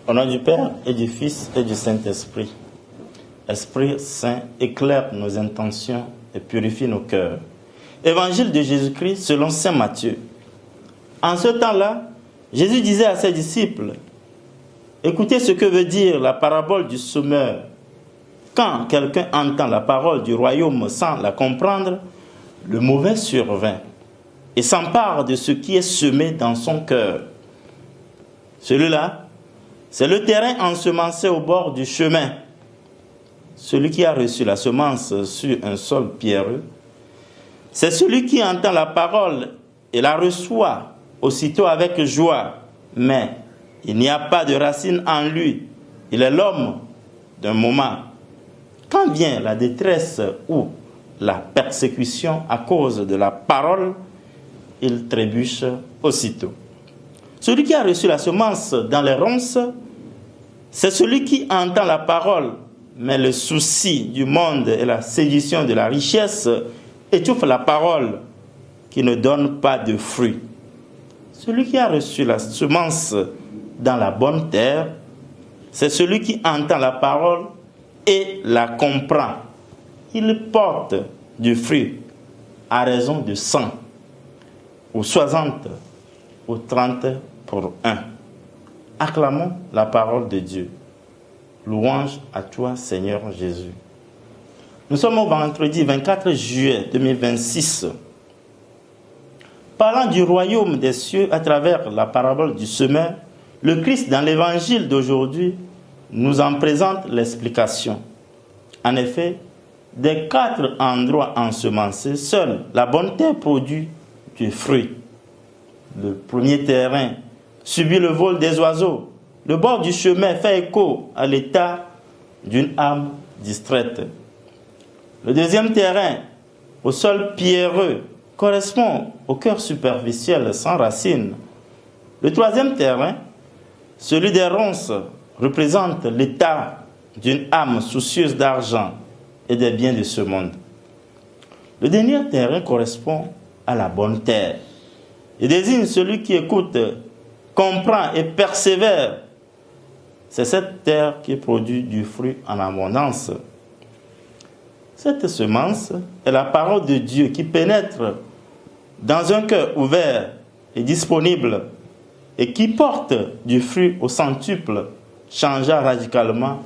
Au nom du Père et du Fils et du Saint-Esprit. Esprit Saint, éclaire nos intentions et purifie nos cœurs. Évangile de Jésus-Christ selon saint Matthieu. En ce temps-là, Jésus disait à ses disciples, écoutez ce que veut dire la parabole du semeur. Quand quelqu'un entend la parole du royaume sans la comprendre, le mauvais survint et s'empare de ce qui est semé dans son cœur. Celui-là, c'est le terrain ensemencé au bord du chemin. Celui qui a reçu la semence sur un sol pierreux, c'est celui qui entend la parole et la reçoit aussitôt avec joie, mais il n'y a pas de racine en lui. Il est l'homme d'un moment. Quand vient la détresse ou la persécution à cause de la parole, il trébuche aussitôt. Celui qui a reçu la semence dans les ronces, c'est celui qui entend la parole, mais le souci du monde et la séduction de la richesse étouffent la parole qui ne donne pas de fruits. Celui qui a reçu la semence dans la bonne terre, c'est celui qui entend la parole et la comprend. Il porte du fruit à raison de 100, ou 60, ou 30 pour 1. Acclamons la parole de Dieu. Louange à toi, Seigneur Jésus. Nous sommes au vendredi 24 juillet 2026. Parlant du royaume des cieux à travers la parabole du semeur, le Christ, dans l'évangile d'aujourd'hui, nous en présente l'explication. En effet, des 4 endroits ensemencés, seule la bonne terre produit du fruit. Le premier terrain subit le vol des oiseaux. Le bord du chemin fait écho à l'état d'une âme distraite. Le deuxième terrain, au sol pierreux, correspond au cœur superficiel sans racines. Le troisième terrain, celui des ronces, représente l'état d'une âme soucieuse d'argent et des biens de ce monde. Le dernier terrain correspond à la bonne terre. Il désigne celui qui écoute, comprend et persévère. C'est cette terre qui produit du fruit en abondance. Cette semence est la parole de Dieu qui pénètre dans un cœur ouvert et disponible et qui porte du fruit au centuple, changeant radicalement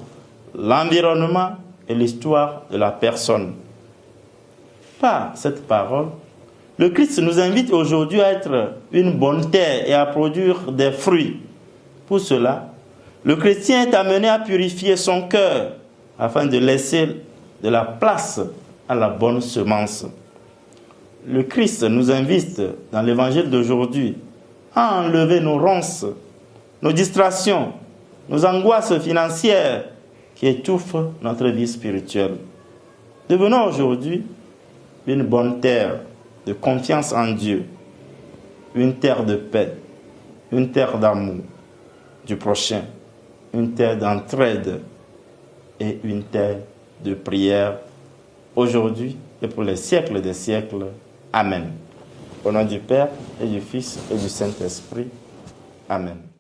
l'environnement et l'histoire de la personne. Par cette parole, le Christ nous invite aujourd'hui à être une bonne terre et à produire des fruits. Pour cela, le chrétien est amené à purifier son cœur afin de laisser de la place à la bonne semence. Le Christ nous invite dans l'évangile d'aujourd'hui à enlever nos ronces, nos distractions, nos angoisses financières qui étouffent notre vie spirituelle. Devenons aujourd'hui une bonne terre de confiance en Dieu, une terre de paix, une terre d'amour du prochain, une terre d'entraide et une terre de prière aujourd'hui et pour les siècles des siècles. Amen. Au nom du Père et du Fils et du Saint-Esprit. Amen.